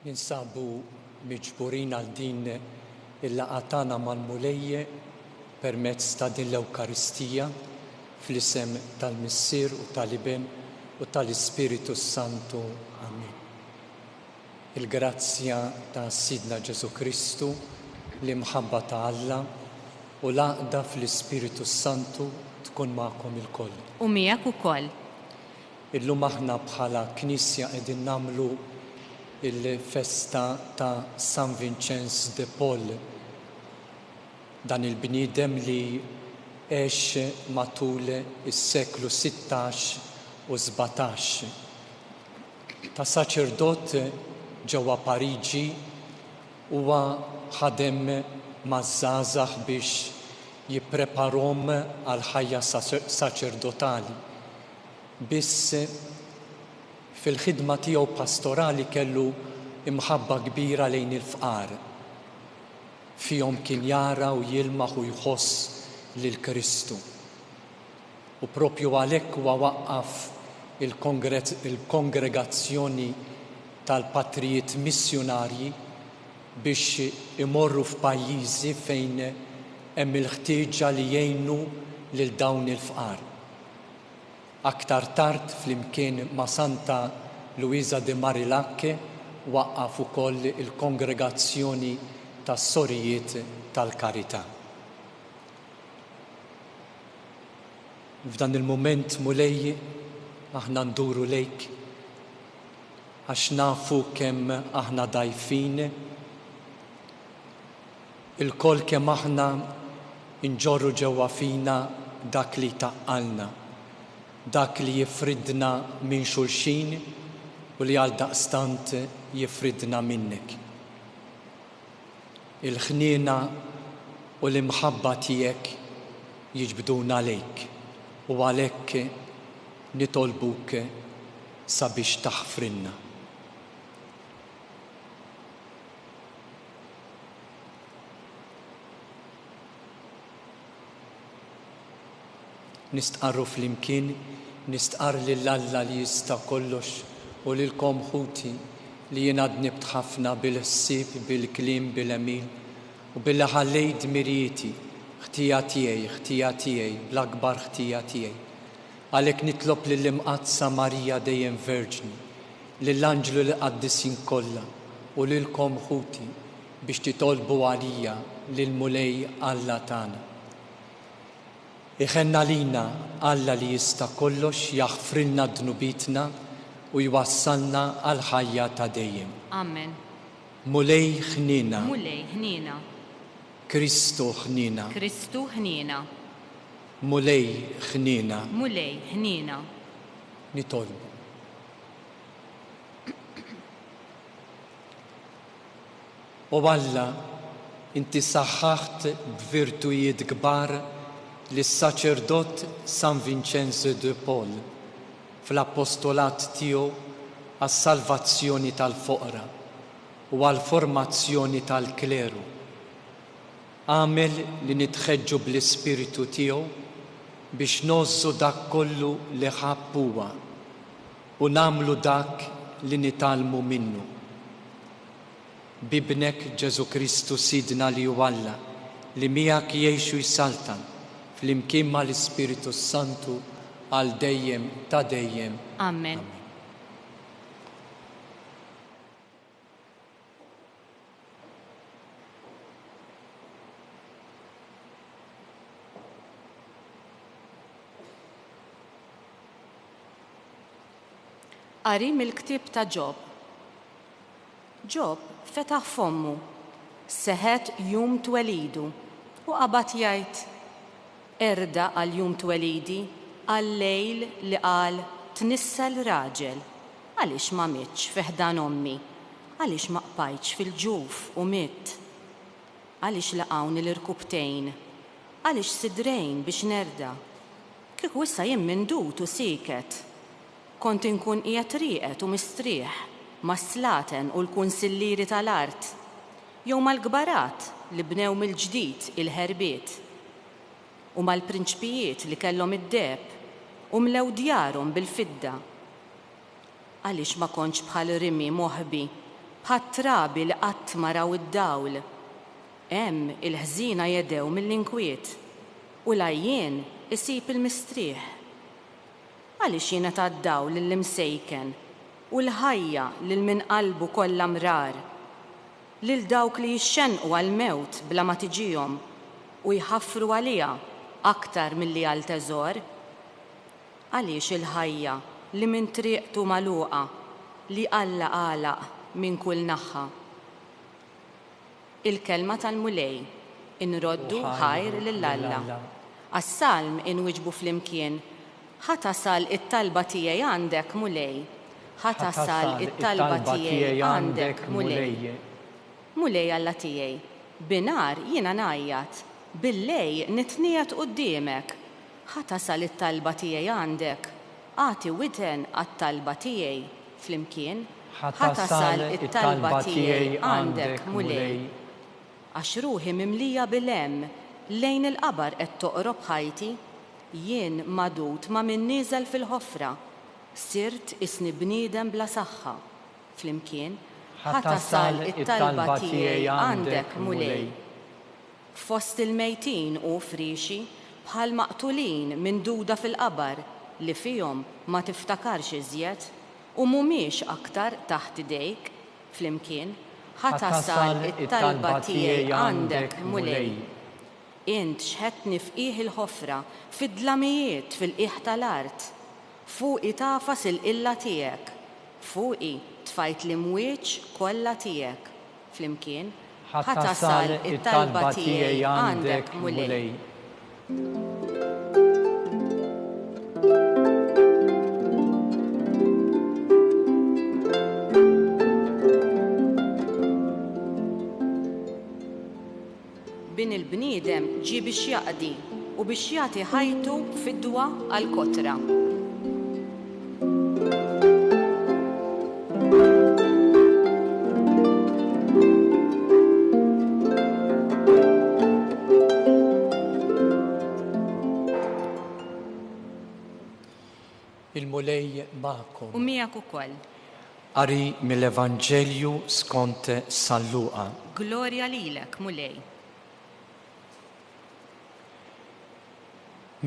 Ninsabu miġburin għal din il-laqgħa tagħna mal-mulejje permezz ta' din l-Ewkaristija fl-isem tal-Missier u tal-Iben u tal-Ispiritu Santu. Amen. Il-grazzja ta' Sidna Ġesu Kristu, l-imħabba ta' Alla u l-għaqda fl-Ispiritu Santu tkun magħkom ilkoll. U miegħek ukoll. Illum aħna bħala Knisja qegħdin nagħmlu il-festa ta' San Vincenz de Paul, dan il-bniedem li għex matul is-seklu 16 u 17. Ta' saċerdot ġewwa Pariġi huwa ħadem maż-żgħażagħ biex jippreparahom għal ħajja saċerdotali. Biss fil-ħidma tiegħu pastorali kellu imħabba kbira lejn il-fqar. Fihom kien jara u jilmaħ u jħoss lil Kristu. U propju għalhekk huwa waqqaf il-kongregazzjoni tal-patrijiet missjonarji biex imorru f'pajjiżi fejn hemm il-ħtieġa li jgħinu lil dawn il-fqar. Aktar tard flimkien ma' Santa Luisa de Marillac waqqaf ukoll il-kongregazzjoni tas-Sorijiet tal-Karità. F'dan il-mument mulej aħna nduru lejk għax nafu kemm aħna dajfin, il-koll kemm aħna inġorru ġewwa fina dak li taqqalna, dak li jifridna minn xulxin u li għal daqstant jifridna minnek. Il-ħniena u l-imħabba tiegħek jiġbduna lejk u għalhekk nitolbuk sabiex taħfrinna. Nistqarru flimkien, nistqar lill-Alla li jista' kollox u lilkom ħuti li jien għadni btħafna bil-ħsieb, bil-kliem, bil-emil u billi ħallejt dmirijieti, ħtija tiegħi, bl-akbar ħtija tiegħi. Għalhekk nitlob lill-imqazza Marija dejjem Verġni, lill-Anġlu li qaddisin kollha u lilkom ħuti biex titolbu għalija lill-mulej Alla tagħna. Iħenna lina Alla li jista' kollox jaħfrilna dnubitna u jwassalna għal ħajja ta' dejjem. Amen. Mulej ħnina. Mulej ħnina. Kristu ħnina. Kristu ħnina. Mulej ħnina. Mulej ħnina. Nitolbu. U Alla, inti saħħaħt b'virtujiet kbar lis-saċerdot San Vincenz de Paul fl-appostolat tiegħu għas-salvazzjoni tal-foqra u għall-formazzjoni tal-kleru. Għamel li nitħeġġu bl-Ispiritu tiegħu biex nozzu dak kollu li ħabb huwa u nagħmlu dak li nitalmu minnu. Bibnek Ġesu Kristu Sidna li huwa Alla li miegħek jgħixu jsaltan flimkien mal-Ispiritu Santu għal dejjem ta' dejjem. Amen. Qari mill-ktieb ta' Ġob. Ġob fetaħ fommu, seħet jum twelidu u qabad jgħid: erda għal jum twelidi, għal-lejl li qal tnissel raġel. Għaliex ma mitx fiħdan ommi? Għaliex ma qbajtx fil-ġuf u mitt? Għaliex laqawni l-irkubtejn? Għaliex sidrejn biex nerda? Kieku issa jien mindut u siket. Kont inkun qiegħed rieqed u mistrieħ mas-slaten u l-kunsilliri tal-art, jew mal-gbarat li bnew mill-ġdid il-ħerbiet u mal-prinċpijiet li kellhom id-deb u mlew djarhom bil-fidda. Għaliex ma kontx bħal Rimi moħbi, bħat-trabi li qatt ma raw id-dawl. Hemm il-ħżina jedew mill-inkwiet u l-għajjien isib il-mistrieħ. Għaliex jingħata d-dawl lill-imsejken u l-ħajja lil min qalbu kollha mrar, lil dawk li jixxenqu għall-mewt bla ma tiġihom u jħaffru għaliha aktar milli għal teżor. Għaliex il-ħajja li minn triqtu magħluqa li Alla għalaq minn kull naħa. Il-kelma tal-mulej inroddu ħajr lill-Alla. Għas-salm inwiġbu flimkien, ħatasal it-talba tiegħi għandek mulej. Ħatasal it-talba tiegħi għandek mulej. Mulej Alla tiegħi, binar jiena ngħajjat, billej nitniet quddiemek. Ħatasal it-talba tiegħi għandek, għati widen għat-talba tiegħi flimkien. Ħatasal it-talba tiegħi għandek mulej. Għax ruħi mimlija bil-hemm lejn il-qabar qed toqrob ħajti, jien madut ma min nieżel fil-ħofra, sirt isni bniedem bla saħħa. Flimkien ħatasal it-talba tiegħi għandek mulej. Fost il-mejtin u friexi bħal maqtulin minn duda fil-qabar li fihom ma tiftakarx iżjed u mhumiex aktar taħt idejk. Flimkien ħatasal it-talba tiegħi għandek mulej. Int xħedni fqih il-ħofra, fid-dlamijiet fil-qiegħ tal-art, fuqi tafas il-qilla tiegħek, fuqi tfajt l-imwieġ kollha tiegħek. Flimkien ħatasal it-talba tiegħi għandek mulej. Bin il-bniedem ġie biex jaqdi u biex jagħti ħajtu fid-dwa għall-kotra. Il-mulej magħkom. U miegħek ukoll. Qari mill-Evanġelju skont San Luqa. Glorja lilek, mulej.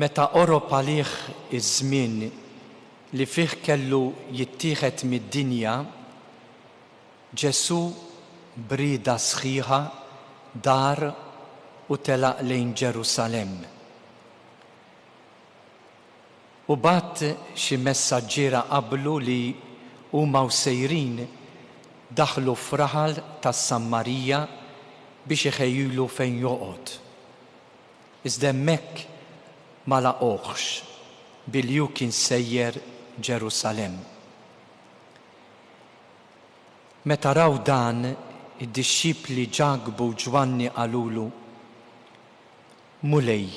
Meta qorob għalih iż-żmien li fih kellu jittieħed mid-dinja, Ġesu brieda sħiħa dar u telaq lejn Ġerusalem. U bat xi messaġġiera qablu li huma sejrin daħlu f'raħal tas-Sammarija biex iħejjilu fejn joqgħod. Iżda hemmhekk ma laqgħuhx bilju kien sejjer Ġerusalem. Meta raw dan, id-dixxipli Ġakbu Ġwanni qalulu: Mulej,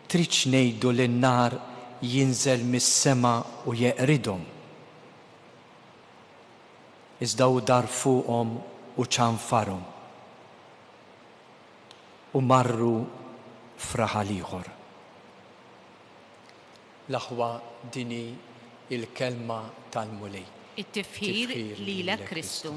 tridx ngħidu lin-nar jinżel mis-sema u jeqridhom. Iżda hu dar fuqhom u ċanfarhom u marru f'raħal ieħor. L-aħwa dini il-kelma tal-mulej. It-tifħir lilek Kristu.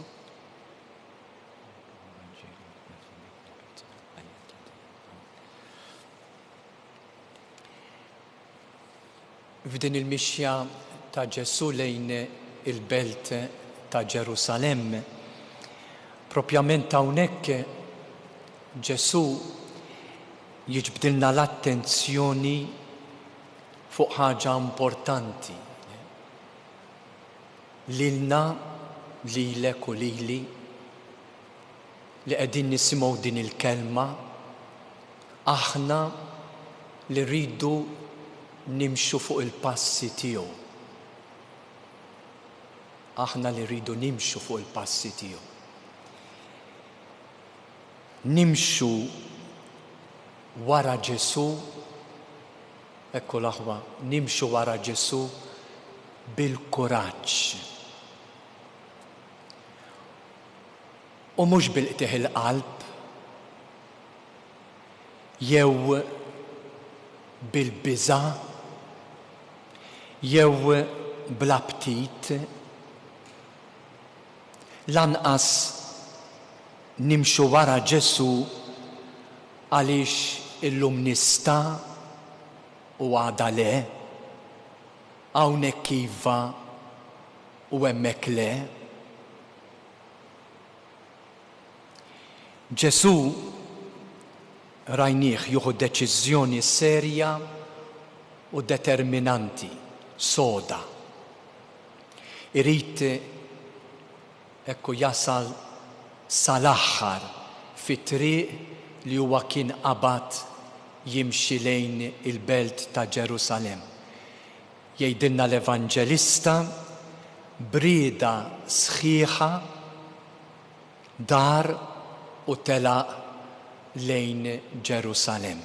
F'din il-mixja ta' Ġesu lejn il-belt ta' Ġerusalem, propjament hawnhekk Ġesu jiġbdilna l-attenzjoni fuq ħaġa importanti. Lilna, lilek u lili, li qegħdin nisimgħu din il-kelma, aħna li rridu nimxu fuq il-passi tiegħu. Aħna li rridu nimxu fuq il-passi tiegħu. Nimxu wara Ġesu, ekku l-aħwa, nimxu wara Ġesu bil-kuraġġ. U mhux bil-qtieħ il-qalb, jew bil-biża, jew bl-aptit, lanqas nimxu wara Ġesu għaliex illum nista' u għada le, hawnhekk iva u hemmhekk le. Ġesu rajnieh jieħu deċiżjoni serja u determinanti, soda. Irid ekku jasal sal-aħħar fit-triq li huwa kien qabad jimxi lejn il-belt ta' Ġerusalem. Jgħidilna l-Evanġelista brieda sħiħa dar u telaq lejn Ġerusalem.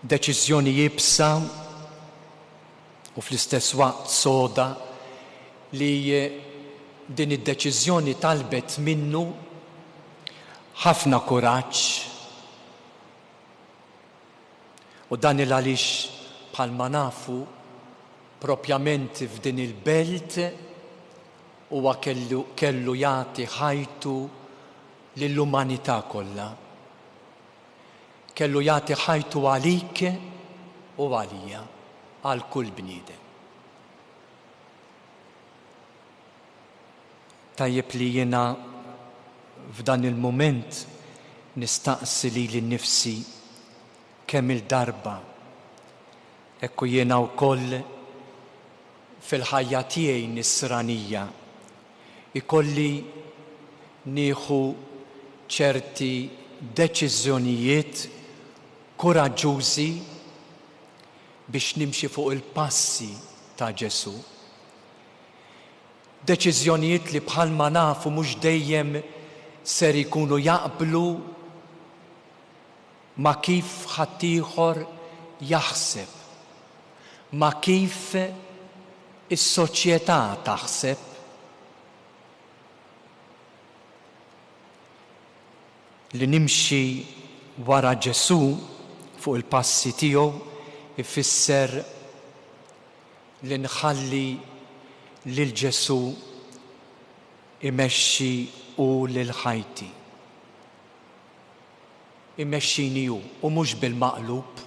Deċiżjoni jibsa u fl-istess waqt soda li din id-deċiżjoni talbet minnu ħafna kuraġġ u dan għaliex bħalma nafu propjament f'din il-belt huwa kellu jagħti ħajtu lill-umanità kollha. Kellu jagħti ħajtu għalik u għalija, għal kull bniedem. Tajjeb li jiena f'dan il-mument nistaqsi li nnifsi kemm il-darba ekku jiena wkoll fil-ħajja tiegħi nisranija ikolli nieħu ċerti deċiżjonijiet kuraġġużi biex nimxi fuq il-passi ta' Ġesu. Deċiżjonijiet li bħalma nafu mhux dejjem ser ikunu jaqblu ma' kif ħaddieħor jaħseb, ma' kif is-soċjetà taħseb. Li nimxi wara Ġesu fuq il-passi tiegħu ifisser li nħalli lil Ġesu imexxi u lil ħajti. Imexxini hu u mhux bil-maqlub.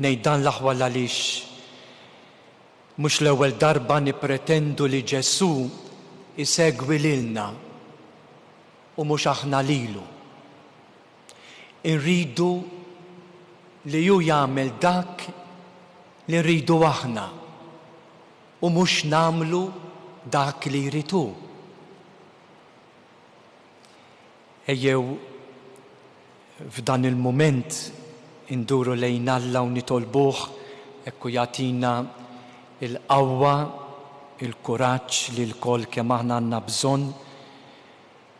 Ngħid dan l-aħwal għaliex mhux l-ewwel darba nippretendu li Ġesu isegwi lilna u mhux aħna lilu. Irridu li hu jagħmel dak li rridu aħna u mhux nagħmlu dak li jrid hu. Ejjew f'dan il-mument induru lejn Alla u nitolbuh ekku jagħtina il-qawwa, il-kuraġġ li l-kol kemm aħna għandna bżonn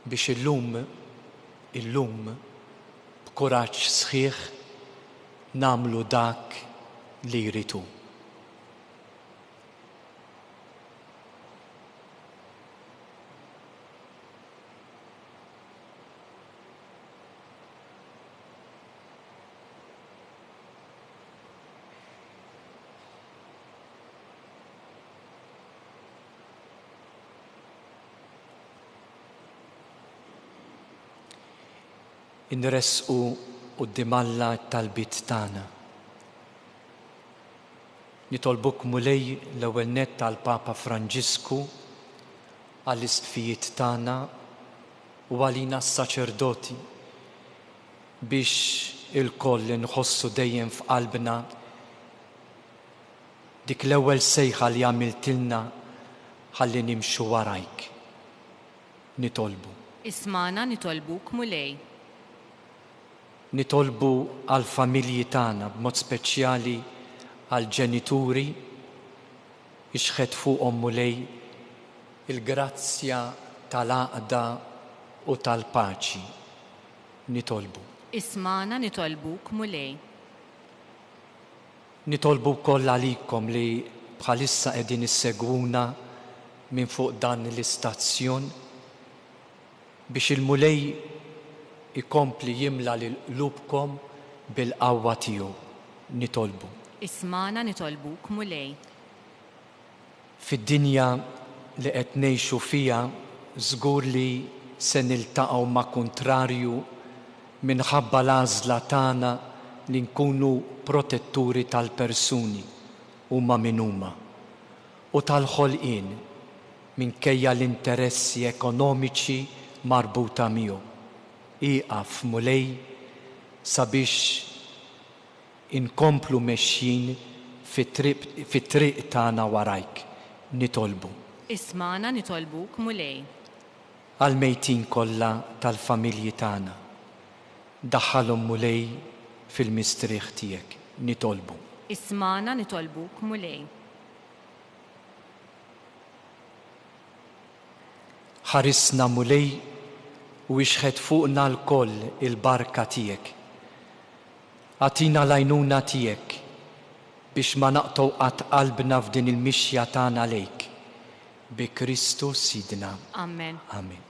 biex illum b'kuraġġ sħiħ nagħmlu dak li jrid hu. Inresqu quddiem Alla t-talbiet tagħna. Nitolbuk mulej l-ewwel nett tal-Papa Franġisku għall-istfijiet tagħna u għalina s-saċerdoti biex il-koll nħossu dejjem f'qalbna dik l-ewwel sejħa li għamiltilna ħalli nimxu warajk. Nitolbu. Ismana nitolbuk mulej. Nitolbu għal-familji tagħna b'mod speċjali għal-ġenituri ixħed fuqhom mulej il-grazzja tal-għaqda u tal-paċi. Nitolbu. Ismana nitolbuk mulej. Nitolbu wkoll għalikom li bħalissa qegħdin issegwuna minn fuq dan l-istazzjon biex il-mulej ikompli jimla l-qlubkom bil-qawwa tiegħu. Nitolbu. Ismana nitolbuk mulej. Fid-dinja li qed ngħixu fiha żgur li se niltaqgħu ma' kuntrarju minħabba l-għażla tagħna li nkunu protetturi tal-persuni huma min huma u tal-ħolqien minkejja l-interessi ekonomiċi marbuta miegħu. Ieqaf mulej sabiex inkomplu mexjin fit-triq tagħna warajk. Nitolbu. Ismana nitolbuk mulej. Għal-mejtin kollha tal-familji tagħna. Daħħalhom mulej fil-mistrieħ tiegħek. Nitolbu. Ismana nitolbuk mulej. Ħarisna mulej u ixħed fuqna l-koll il-barka tiegħek. Atina l-għajnuna tiegħek biex ma naqtgħu qatt qalbna f'din il-mixja tagħna lejk. Bi Kristu Sidna. Amen. Amen.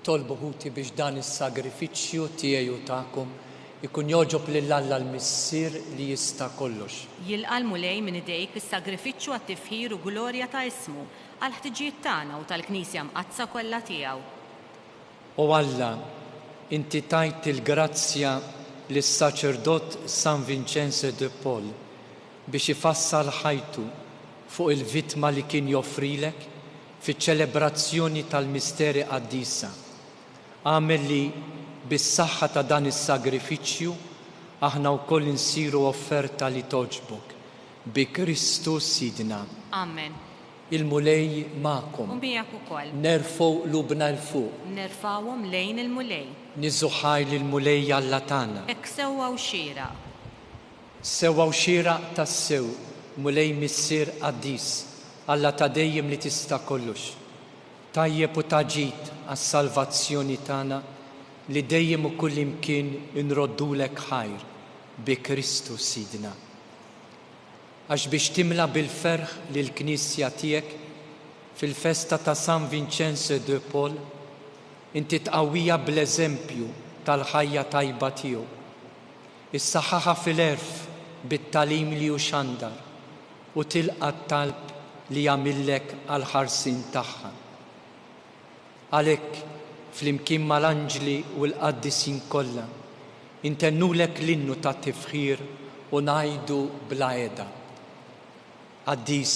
Tolbu ħuti biex dan is-sagrifiċċju tiegħi u tagħkom ikun joġob lil Alla l-Missier li jista' kollox. Jilqa' l-mulej minn idejk is-sagrifiċċju għat-tifħir u glorja ta' ismu għal ħtiġijiet tagħna u tal-Knisja mqazza kollha tiegħu. O Alla, inti tajt il-grazzja lis-saċerdot San Vincenzo de Paul biex ifassal ħajtu fuq il-vittma li kien joffrilek fiċ-ċelebrazzjoni tal-misteri qaddisa. Għamel li bis-saħħa ta' dan is-sagrifiċċju aħna wkoll insiru offerta li toġbok. Bi Kristu Sidna. Amen. Il-mulej magħkom. U miegħek ukoll. Nerfgħu lubna l fuq. Nerfgħuhom lejn il-mulej. Niżuħaj lill-mulej Alla tagħna. Hekk sewwa u xieraq. Sewwa u xieraq tas-sew, mulej missier qaddis, Alla ta' dejjem li tista' kollox. Tajjeb u taġid għas-salvazzjoni tagħna li dejjem u kull imkien inroddulek ħajr bi Kristu Sidna. Għax biex timla bil-ferħ lil knisja tiegħek fil-festa ta' San Vincenzo de Paul, inti tqawwija bl-eżempju tal-ħajja tajba tiegħu. Issaħħaħa fil-erf bit-talim li hu xandar u tilqa' t-talb li jagħmillek għall-ħarsin tagħha. Għalhekk flimkien mal-anġli u l-qaddisin kollha intennulek l-innu ta' tifħir u ngħidu bla għeda. Qaddis,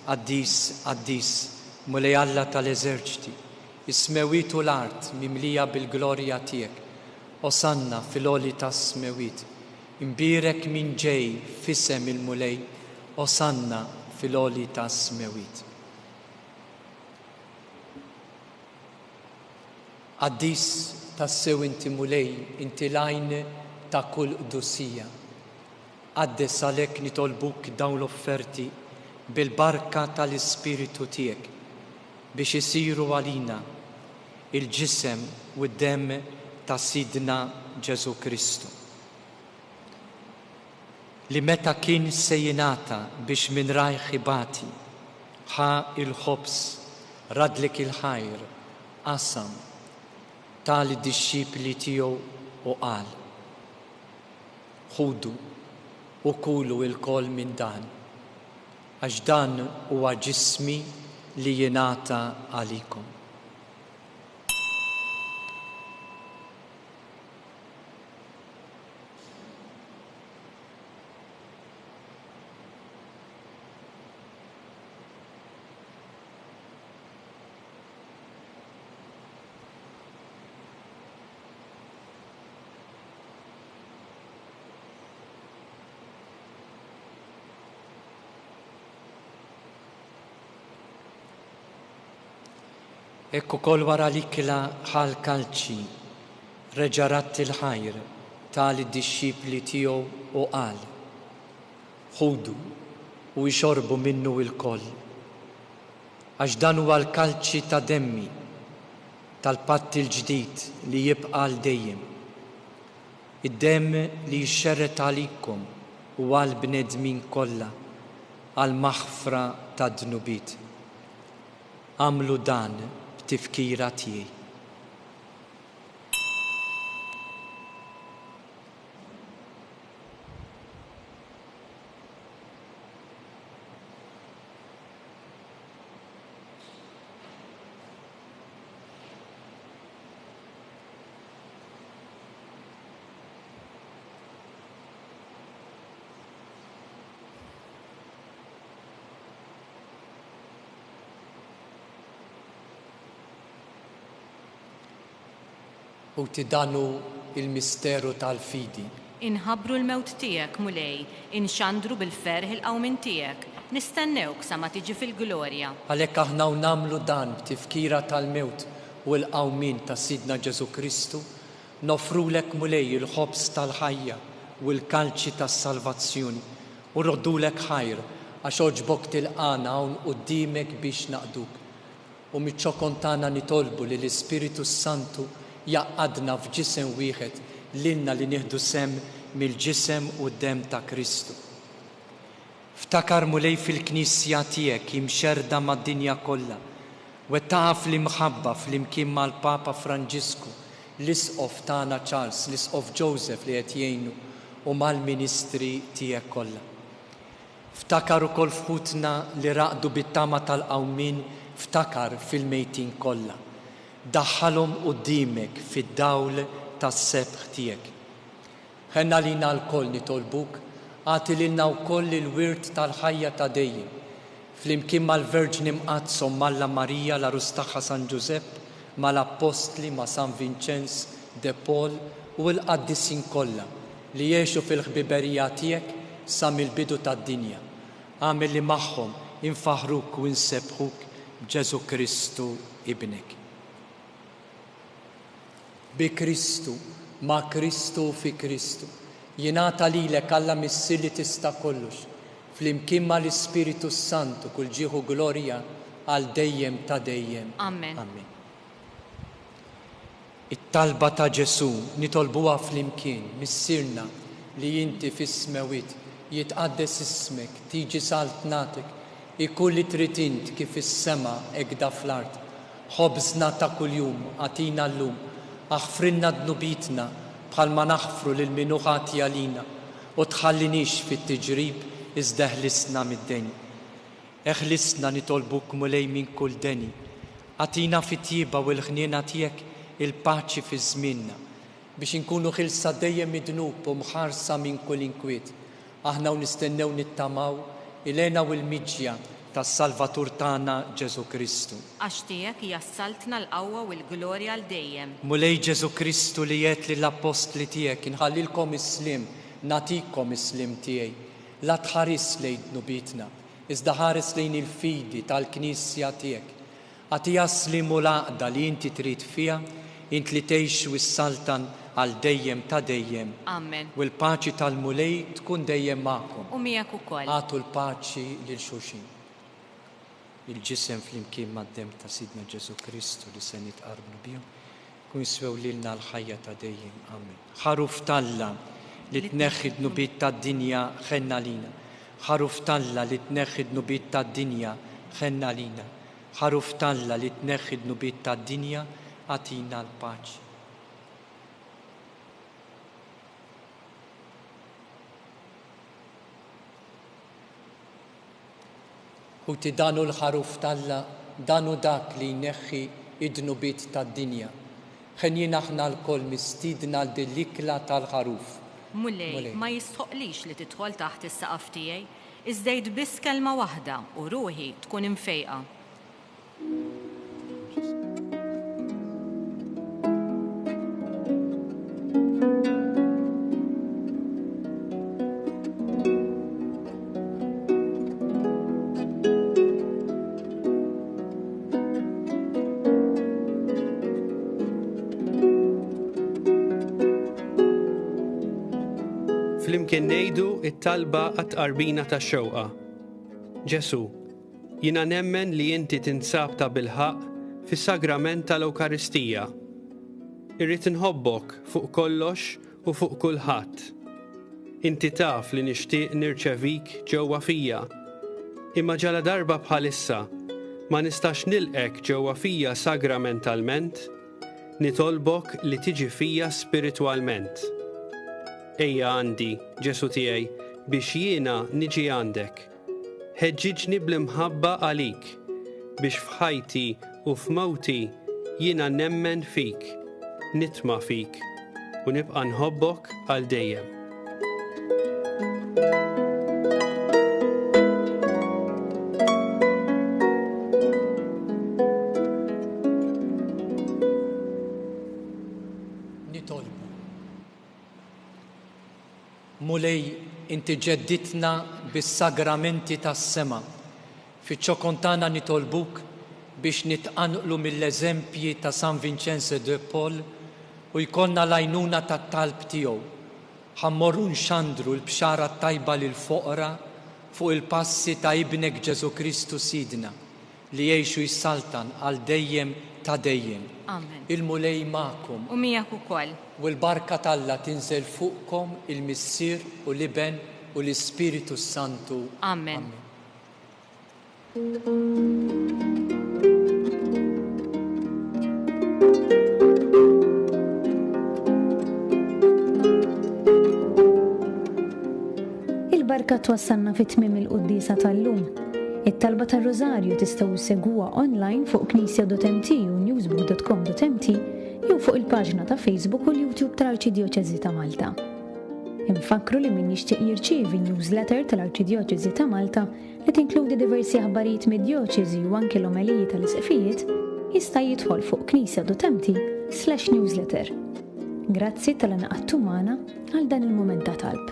qaddis, qaddis, mulej Alla tal-eżerċiti, is-smewit u l-art mimlija bil-glorja tiegħek. Osanna fil-għoli tas-smewit, imbirek min ġej f'isem il-mulej, osanna fil-għoli tas-smewit. Qaddis, tassew inti mulej, inti lajn ta' kull qdusija. Għaddes għalhekk nitolbuk dawn l-offerti bil-barka tal-Ispiritu tiegħek biex isiru għalina il-ġisem u d-demm ta' Sidna Ġesu Kristu. Li meta kien sejjinata biex minn rajħ ibati, ħa il-ħobs, radlek il-ħajr, qasam tal-disċipli tiegħu u qal: ħudu u kulu il-kol minn dan, għax dan huwa ġismi li jingħata għalikom. Ekku kol wara l-ikla ħal kalċi, reġarat il-ħajr tal-disċipli tiegħu u qal: ħudu u jxorbu minnu il-koll, għax dan huwa l-kalċi ta' demmi tal-patt il-ġdid li jibqa' l dejjem. Id-demm li jxerret għalikom u għal bnedmin kollha għal maħfra ta' dnubiet. Għamlu dan tifkira tiegħi. U tidanu il-misteru tal-fidi. Inħabru l-mewt tiegħek mulej, inxandru bil-ferħ il-qawmin tiegħek, nistennewk sa ma tiġi fil-glorja. Għalhekk aħna nagħmlu dan b'tifkira tal-mewt u l-qawmin ta' Sidna Ġesu Kristu, nofrulek mulej il-ħobs tal-ħajja u l-kalċi tas-salvazzjoni u rroddulek ħajr għax oġbok tilqana hawn quddiemek biex naqduk. U miċ-ċokon tagħna nitolbu li l-Ispiritu Santu jaqqadna f'ġisem wieħed lilna li nieħdu sem mill-ġisem u d-demm ta' Kristu. Ftakar mulej fil-Knisja tiegħek imxerda mad-dinja kollha, wettaqa fl-imħabba fl-imkien mal-Papa Franġisku, l-isqof tagħna Charles, l-isqof Joseph li qed jgħinu u mal-ministri tiegħek kollha. Ftakar ukoll fħutna li raqdu bit-tama tal-qawmin, ftakar fil-mejtin kollha. Daħħalhom quddiemek fid-dawl tas-sebħ tiegħek. Ħenna lina l-koll nitolbuk, għati lilna wkoll il-wirt tal-ħajja ta' dejjem, flimkien mal-Verġni mqazzhom Malla Marija l-arus tagħha San Giuseppe, mal-Apostli ma' San Vincenz de Paul u l-qaddisin kollha li jgħixu fil-ħbiberija tiegħek sa mill-bidu tad-dinja. Għamel li magħhom infaħruk u nsebħuk b'Ġesu Kristu ibnek. Bi Kristu, ma' Kristu fi Kristu, jingħata lilek Alla missi li tista' kollox, flimkien mal Ispiritu Santu kull ġieħu glorja għal dejjem ta' dejjem. Amen. Amen. It-talba ta' Ġesu nitolbuha flimkien missirna li inti fis-smewit jitqaddes ismek, tiġi saltnatek, ikun li trid int kif is-sema hekk fl-ard. Ħobżna ta' kuljum għatina llum, aħfrinna dnubitna bħalma naħfru lil min ħati għalina u tħallinix fit-tiġrib iżda ħlisna mid-deni. Eħlisna nitolbuk mulej minn kull deni, għatina fit-tjiba u l-ħniena tiegħek il-paċi fi żmienna biex inkunu ħilsa dejjem mid-dnub u mħarsa minn kull inkwiet. Aħna u nistennew nittamaw il-għena u l-miġja tas-Salvatur tagħna Ġesu Kristu. Għax tiegħek jassaltna l-qawwa u l-glorja għal dejjem. Mulej Ġesu Kristu li jgħid lill-apostli tiegħek inħallilkom is-slim, nagħtikom is-slim tiegħi. La tħares lejn dnubitna, iżda ħares lejn il-fidi tal-Knisja tiegħek. Għatija slim u l-għaqda li inti trid fiha, int li tgħix u s-saltan għal dejjem ta' dejjem. Amen. U l-paċi tal-mulej tkun dejjem magħkom. U miegħek ukoll. Għatu l-paċi lil xulxin. Il-ġisem flimkien mad-dem ta' Sidna Ġesu Kristu li se nitqarbu bihom kun jiswew lilna l-ħajja ta' dejjem. Amen. Ħaruf talla li tneħħi d-nubiet tad-dinja ħenna lina. Ħaruf talla li tneħħi d-nubiet tad-dinja ħenna lina. Ħaruf talla li tneħħi d-nubiet tad-dinja għatina l-paċi. U ti danu l-ħaruf talla, danu dak li jneħħi id-nubiet tad-dinja. Ħen aħna l-koll mistidna l-dillikla tal-ħaruf. Mulej, ma jistħoqlix li tidħol taħt is-saqaf tiegħi, iżdejt biss kelma waħda u ruħi tkun imfejqa. Flimkien ngħidu it-talba għat-qarbina tax-xewqa. Ġesu, jiena nemmen li inti tinsab ta' bilħaq fis-sagrament tal-Ewkaristija. Irrid inħobbok fuq kollox u fuq kulħadd. Inti taf li nixtieq nirċevik ġewwa fija. Imma ġala darba bħalissa ma nistax nilqek ġewwa fija sagramentalment, nitolbok li tiġi fija spiritwalment. Ejja għandi, Ġesu tiegħi, biex jiena niġi għandek. Ħeġġiġni bl-imħabba għalik, biex f'ħajti u f'mawti jiena nemmen fik, nitma' fik, u nibqa' nħobbok għal dejjem. Mulej, inti ġedditna bis-sagramenti tas-sema. Fiċ-ċokontana nitolbuk biex nitqanqlu mill-eżempji ta' San Vincenzo de Paul u jkollna l-għajnuna tat-talb tiegħu. Ħammorru nxandru l-bxara tajba lil foqra fuq il-passi ta' ibnek Ġesu Kristu Sidna li jgħixu jissaltan għal dejjem ta' dejjem. Amen. Il-mulej magħkom. U miegħek ukoll. U l-barka talla tinżel fuqkom il-Missier u l-Iben u l-Ispiritu Santu. Amen. Il-barka twassalna fit-tmiem il-quddisa tal-lum. It-talba tar-Rożarju tistgħu ssegwuha online fuq knisja.mt u newsbook.com.mt jew fuq il-paġna ta' Facebook u l-YouTube tal-Arċidjoċeżi ta' Malta. Infakru li min jixtieq jirċievi newsletter tal-Arċidjoċeżi ta' Malta li tinkludi diversi aħbarijiet mid-djoċeżi u anke l-omeliji tal-isqfijiet jista' jidħol fuq knisja.mt/newsletter. Grazzi tal-inqadtu magħna għal dan il-mument ta' talb.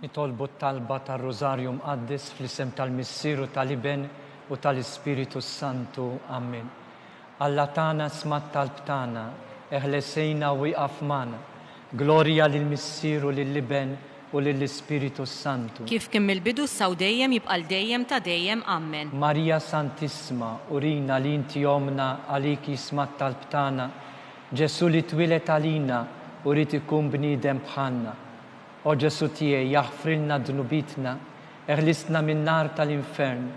Nitolbu t-talba tar-Rożarju Mqaddis fl-isem tal-Missieru tal-Iben u tal-Ispiritu Santu. Amen. Alla tagħna smat talb tagħna, eħlesejna u jqaf magħna. Glorja lill-Missieru lill-Iben u lill-Ispiritu Santu. Kif kemm il-bidu saw dejjem jibqal dejjem ta' dejjem. Amen. Marija Santissima, urina li inti jomna għaliki smat talb tagħna. Ġesu li twilet għalina u rid ikun bniedem bħalna. O Ġesu tiegħi jaħfrilna dnubitna, eħlisna min-nar tal-infern,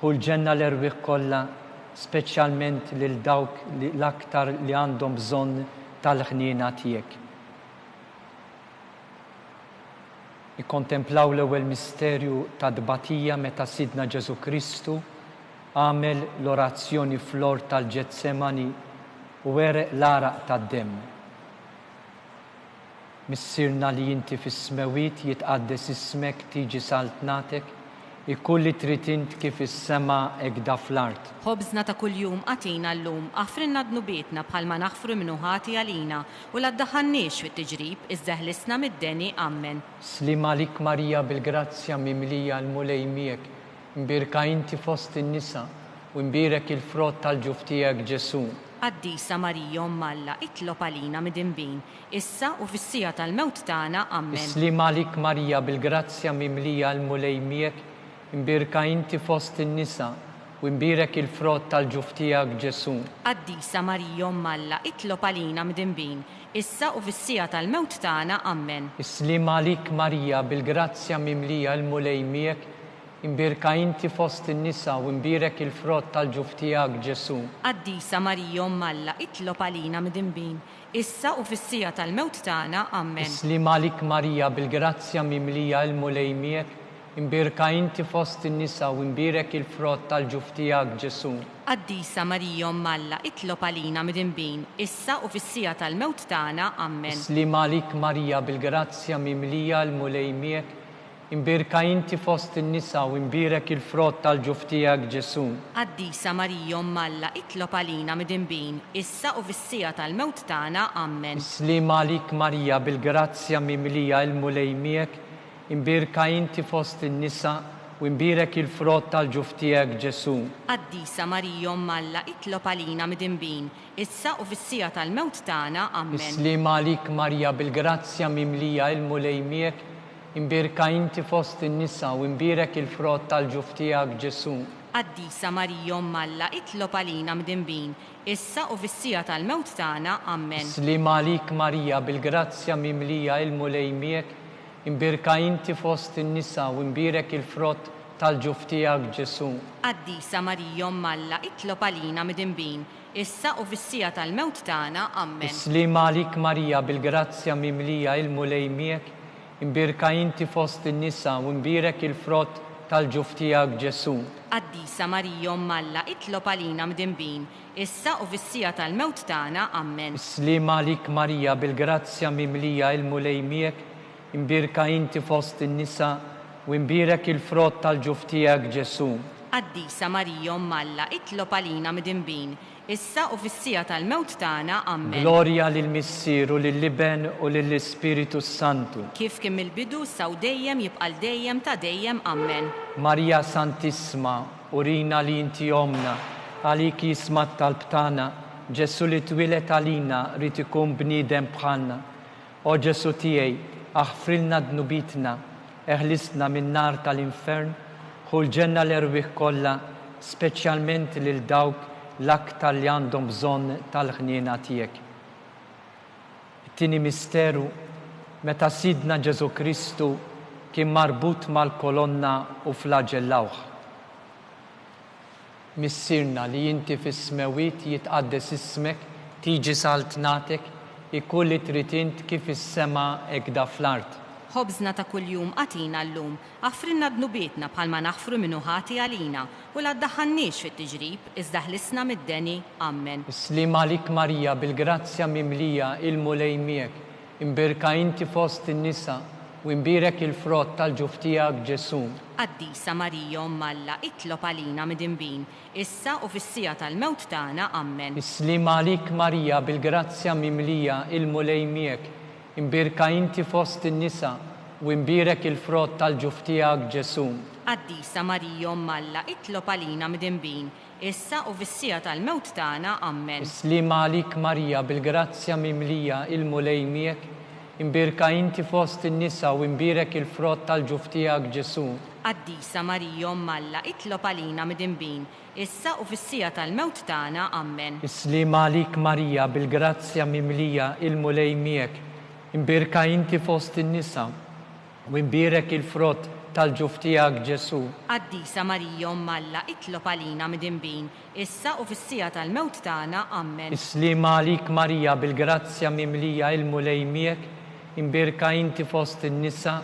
u l-ġenna l-erwieħ kollha, speċjalment lil dawk l-aktar li għandhom bżonn tal-ħniena tiegħek. Ikkontemplaw l-ewwel misterju ta' dbatija meta Sidna Ġesu Kristu għamel l-orazzjoni fl-ort tal-Ġetsemani u wereq l-araq tad-demm. Missirna li inti fis-smewit jitqaddes ismek tiġi saltnatek, ikulli trid int kif is-sema hekk da fl-art. Ħobżna ta' kuljum għatina llum, għafrinna dnubietna bħalma naħfru minnu ħati għalina u la ddaħħalniex fit-tiġrib iżdeħlisna mid-deni ammen. Slima lik Marija bil-grazzja mimlija l-mulej miegħek, imbirka inti fost in-nisa u imbirek il-frott tal-ġuf tiegħek Ġesu. Qaddisa Marija Ommalla itlob għalina mid-imbin, issa u fis-sija tal-mewt tagħna ammen. Slima lik Marija bil-grazzja mimlija l-mulej miegħek, imbirka inti fost in-nisa u imbirek il-frott tal-ġuf tiegħek Ġesu. Qaddisa Marija Ommalla itlob għalina mid-imbin, issa u fis-sija tal-mewt tagħna ammen. Slima lik Marija bil-grazzja mimlija l-mulej miegħek, imbirka inti fost in-nisa u imbirek il-frott tal-ġuf tiegħek Ġesu. Qaddisa Marija Ommalla itlob għalina mid-imbin, issa u fis-sija tal-mewt tagħna ammen. Slima lik Marija bil-grazzja mimlija l-mulej miegħek, imbirka inti fost in-nisa u imbirek il-frott tal-ġuf tiegħek Ġesu. Qaddisa Marija Ommalla itlob għalina mid-imbin, issa u fis-sija tal-mewt tagħna ammen. Slima lik Marija bil-grazzja mimlija l-mulej miegħek, imbirka inti fost in-nisa u imbirek il-frott tal-ġuf tiegħek Ġesu. Qaddisa Marija Ommalla itlob għalina mid-imbin, issa u fis-sija tal-mewt tagħna ammen. Slima lik Marija bil-grazzja mimlija l-mulej miegħek, imbirka inti fost in-nisa u imbirek il-frott tal-ġuf tiegħek Ġesu. Qaddisa Marija Ommalla itlob għalina mid-imbin, issa u fis-sija tal-mewt tagħna ammen. Slima lik Marija bil-grazzja mimlija l-mulej miegħek, imbirka inti fost in-nisa u imbirek il-frott tal-ġuf tiegħek Ġesu. Qaddisa Marija Ommalla itlob għalina mid-imbin, issa u fis-sija tal-mewt tagħna ammen. Slima lik Marija bil-grazzja mimlija l-mulej miegħek, imbirka inti fost in-nisa u imbirek il-frott tal-ġuf tiegħek Ġesu. Qaddisa Marija Ommalla itlob għalina mid-imbin, issa u fis-sija tal-mewt tagħna ammen. Slima lik Marija bil-grazzja mimlija l-mulej miegħek, imbirka inti fost in-nisa u imbirek il-frott tal-ġuf tiegħek Ġesu. Qaddisa Marija Ommalla itlob għalina mid-imbin, issa u fis-sija tal-mewt tagħna ammen. Slima lik Marija bil-grazzja mimlija l-mulej miegħek, imbirka inti fost in-nisa u imbirek il-frott tal-ġuf tiegħek Ġesu. Qaddisa Marija Ommalla itlob għalina mid-imbin, issa u fis-sija tal-mewt tagħna ammen. Glorja lill-Missier u lill-Iben u lill-Ispiritu Santu. Kif kien mill-bidu saw dejjem jibqal dejjem ta' dejjem ammen. Marija Santissima, urina li inti omna, għalik jisma' t-talb tagħna, Ġesu li twilet għalina rid ikun bniedem bħalna. O Ġesu tiegħi, aħfrilna dnubitna, eħlisna min-nar tal-infern, ħu l-ġenna l-erwieħ kollha, speċjalment lil dawk l-aktar li għandhom bżonn tal-ħniena tiegħek. It-tieni misteru, meta Sidna Ġesu Kristu kien marbut mal-kolonna u flagellawh. Missirna li inti fis-smewit jitqaddes ismek, tiġi saltnatek, ikulli trid int kif is-sema hekk da fl-art. Ħobżna ta' kuljum għatina llum, għafrinna dnubietna bħalma naħfru minnu ħati għalina u la ddaħħalniex fit-tiġrib iżdaħlisna mid-deni ammen. Slima lik Marija bil-grazzja mimlija l-mulej miegħek, imbirka inti fost in-nisa u imbirek il-frott tal-ġuf tiegħek Ġesu. Qaddisa Marija Ommalla itlob għalina mid-imbin, issa u fis-sija tal-mewt tagħna ammen. Slima lik Marija bil-grazzja mimlija l-mulej miegħek, imbirka inti fost in-nisa u imbirek il-frott tal-ġuf tiegħek Ġesu. Qaddisa Marija Ommalla itlob għalina mid-imbin, issa u fis-sija tal-mewt tagħna ammen. Slima lik Marija bil-grazzja mimlija l-mulej miegħek, imbirka inti fost in-nisa u imbirek il-frott tal-ġuf tiegħek Ġesu. Qaddisa Marija Ommalla itlob għalina mid-imbin, issa u fis-sija tal-mewt tagħna ammen. Slima lik Marija bil-grazzja mimlija l-mulej miegħek, imbirka inti fost in-nisa u imbirek il-frott tal-ġuf tiegħek Ġesu. Qaddisa Marija Ommalla itlob għalina mid-imbin, issa u fis-sija tal-mewt tagħna ammen. Slima lik Marija bil-grazzja mimlija l-mulej miegħek, imbirka inti fost in-nisa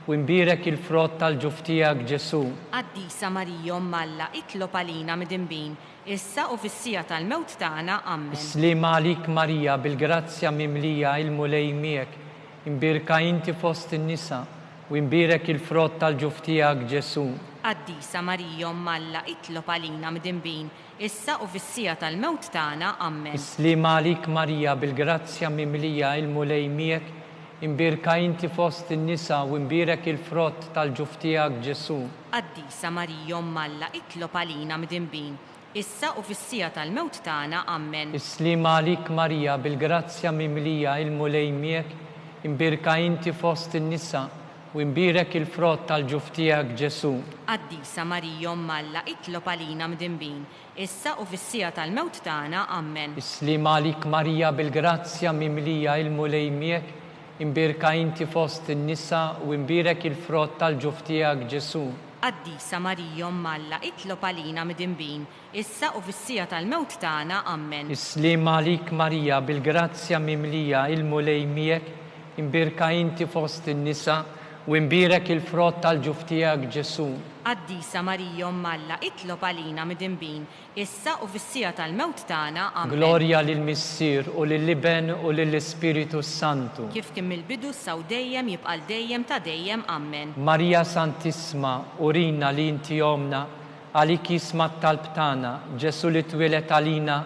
u imbirek il-frott tal-ġuftijak Ġesu. Qaddisa Marija Alla, itlob għalina mid-dinbin, issa u fis-sija tal-mewt tagħna. Amen. Slima għalik Marija bil-grazzja mimlija il-mulej miegħek, imbirka inti fost in-nisa u imbirek il-frott tal-ġuftijak Ġesu. Qaddisa Marija Alla, itlob għalina mid-dinbin, issa u fis-sija tal-mewt tagħna. Amen. Slima għalik Marija bil-grazzja mimlija il-mulej miegħek, imbirka inti fost in-nisa u imbirek il-frott tal-ġuftijak Ġesu. Qaddisa Marija Alla, itlob għalina mid-dinbin, issa u fis-sija tal-mewt tagħna. Amen. Slima għalik Marija bil-grazzja mimlija il-mulej miegħek, imbirka inti fost in-nisa u imbirek il-frott tal-ġuftijak Ġesu. Qaddisa Marija Alla, itlob għalina mid-dinbin, issa u fis-sija tal-mewt tagħna. Amen. Slima għalik Marija bil-grazzja mimlija il-mulej miegħek, imbirka inti fost in-nisa u imbirek il-frott tal-ġuftijak Ġesu. Qaddisa Marija Alla, itlob għalina mid-dinbin, issa u fis-sija tal-mewt tagħna. Amen. Slima għalik Marija bil-grazzja mimlija il-mulej miegħek, imbirka inti fost in-nisa u imbirek il-frott tal-ġuftijak Ġesu. Qaddisa Marija Alla, itlob għalina mid-dinbin, issa u fis-sija tal-mewt tagħna. Amen. Glorja lill-Missier u lill-Iben u lill-Ispiritu Santu. Kif kien mill-bidu saw dejjem jibqa' dejjem ta' dejjem. Amen. Marija Santissima, urina li inti omna, għalik jisma t-talb tagħna, Ġesu li twilet għalina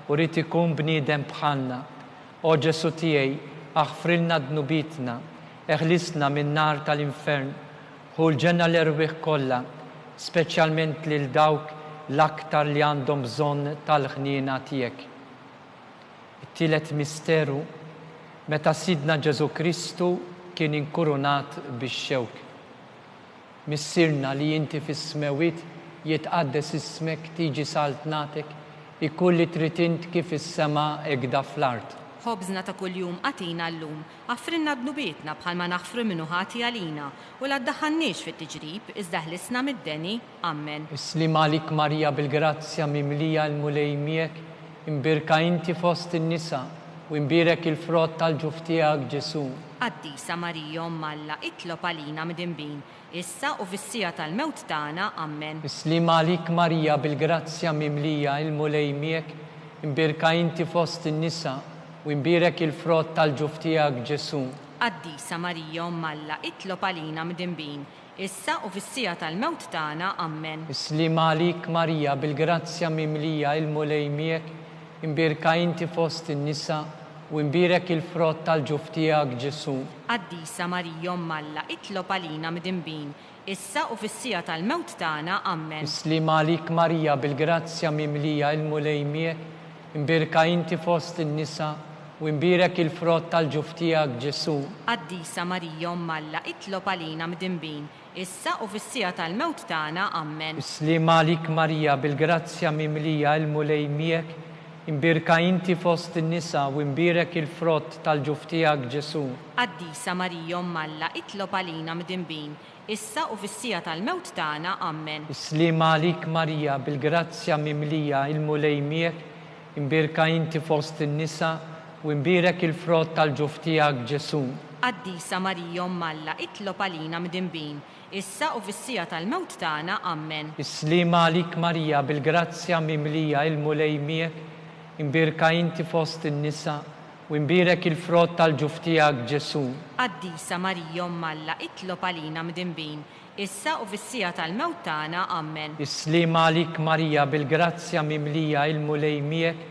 u rid ikun bniedem bħalna. O Ġesu tiegħi, aħfrilna dnubitna, eħlisna min-nar tal-infern, hu l-ġenna l-erwieħ kollha, speċjalment lil dawk l-aktar li għandhom bżonn tal-ħniena tiegħek. It-tielet misteru, meta Sidna Ġesu Kristu kien inkurunat bix-xewk. Missirna li inti fis-smewiet jitqaddes ismek, tiġi saltnatek, ikun li trid int kif is-sema hekk fl-art. Ħobżna ta' kuljum għatina llum, għaffrinna dnubietna bħalma naħfru minnu ħati għalina u la ddaħħalniex fit-tiġrib iżda ħlisna mid-deni. Amen. Slima għalik Marija bil-grazzja mimlija l-mulej miegħek, imbirka inti fost in-nisa u imbirek il-frott tal-ġuftijak Ġesu. Qaddisa Marija Alla, itlob għalina mid-dinbin, issa u fis-sija tal-mewt tagħna. Amen. Slima għalik Marija bil-grazzja mimlija l-mulej miegħek, imbirka inti fost in-nisa u imbirek il-frott tal-ġuftijak Ġesu. Qaddisa Marija Alla, itlob għalina mid-dinbin, issa u fis-sija tal-mewt tagħna. Amen. Slima għalik Marija bil-grazzja mimlija il-mulej miegħek, imbirka inti fost in-nisa u imbirek il-frott tal-ġuftijak Ġesu. Qaddisa Marija Alla, itlob għalina mid-dinbin, issa u fis-sija tal-mewt tagħna. Amen. Slima għalik Marija bil-grazzja mimlija il-mulej miegħek, imbirka inti fost in-nisa u imbirek il-frott tal-ġuftijak Ġesu. Qaddisa Marija Alla, itlob għalina mid-dinbin, issa u fis-sija tal-mewt tagħna. Amen. Slima għalik Marija bil-grazzja mimlija il-mulej miegħek, imbirka inti fost in-nisa u imbirek il-frott tal-ġuftijak Ġesu. Qaddisa Marija Alla, itlob għalina mid-dinbin, issa u fis-sija tal-mewt tagħna. Amen. Slima għalik Marija bil-grazzja mimlija il-mulej miegħek, imbirka inti fost in-nisa u imbirek il-frott tal-ġuftijak Ġesu. Qaddisa Marija Alla, itlob għalina mid-dinbin, issa u fis-sija tal-mewt tagħna. Amen. Slima għalik Marija bil-grazzja mimlija il-mulej miegħek, imbirka inti fost in-nisa u imbirek il-frott tal-ġuftijak Ġesu. Qaddisa Marija Alla, itlob għalina mid-dinbin, issa u fis-sija tal-mewt tagħna. Amen. Slima għalik Marija bil-grazzja mimlija il-mulej miegħek,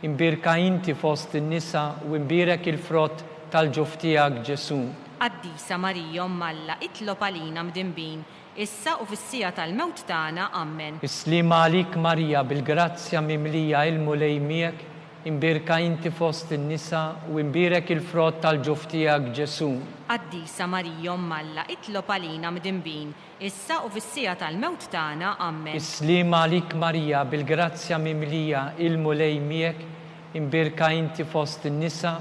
imbirka inti fost in-nisa u imbirek il-frott tal-ġuftijak Ġesu. Qaddisa Marija Alla, itlob għalina mid-dinbin, issa u fis-sija tal-mewt tagħna. Amen. Slima għalik Marija bil-grazzja mimlija il-mulej miegħek, imbirka inti fost in-nisa u imbirek il-frott tal-ġuftijak Ġesu. Qaddisa Marija Alla, itlob għalina mid-dinbin, issa u fis-sija tal-mewt tagħna. Amen. Slima għalik Marija bil-grazzja mimlija il-mulej miegħek, imbirka inti fost in-nisa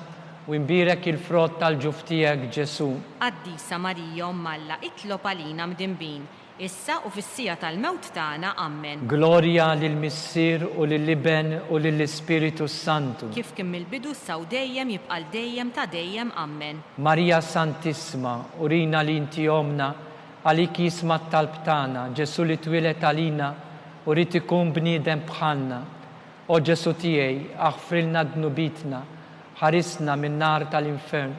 u imbirek il-frott tal-ġuftijak Ġesu. Qaddisa Marija Alla, itlob għalina mid-dinbin, issa u fis-sija tal-mewt tagħna. Amen. Gloria lill-Missier u lill-Iben u lill-Ispiritu Santu. Kif kien mill-bidu issa u dejjem jibqa' dejjem ta' dejjem. Amen. Marija Santissima, urina li inti omna, għalik jisma t-talb tagħna, Ġesu li twilet għalina, u rrid ikun bniedem bħalna. O Ġesu tiegħi, aħfrilna dnubitna, ħarisna min nar tal-infern,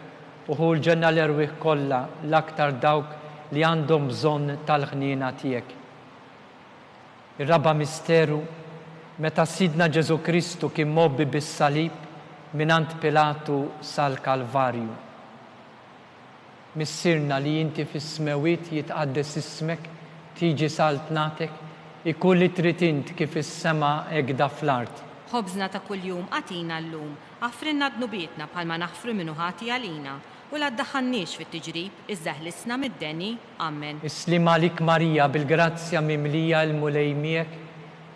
u ħulġenna l-erwieħ kollha l-aktar dawk li għandhom bżonn tal-ħniena tiegħek. Ir-raba misteru, meta Sidna Ġesu Kristu kien mobbi bis-salib minant Pilatu sal-Kalvarju. Missirna li inti fis-smewiet jitqaddes ismek, tiġi saltnatek, ikun li trid int kif is-sema hekk fl-art. Ħobżna ta' kuljum għatina llum, aħfrilna dnubietna bħalma naħfru minnu ħati għalina, u la ddaħħalniex fit-tiġrib, iżda ħlisna mid-deni. Amen. Islim għalik Marija bil-grazzja mimlija l-mulej miegħek,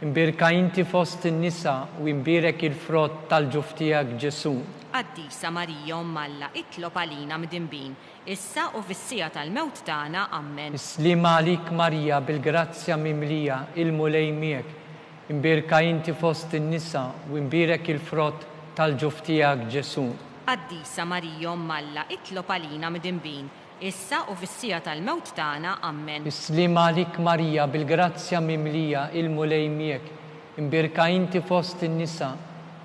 imbirka inti fost in-nisa u imbirek il-frott tal-ġuf tiegħek Ġesu. Qaddisa Marija Alla, itlob għalina midinbin, issa u fis-sija tal-mewt tagħna. Amen. Islim għalik Marija bil-grazzja mimlija il-mulej miegħek, imbirka inti fost in-nisa u imbirek il-frott tal-ġuf tiegħek Ġesu. Qaddisa Marija Alla, itlob għalina midinbin, issa u fis-sija tal-mewt tagħna. Amen. Islim għalik Marija bil-grazzja mimlija il-mulej miegħek, imbirka inti fost in-nisa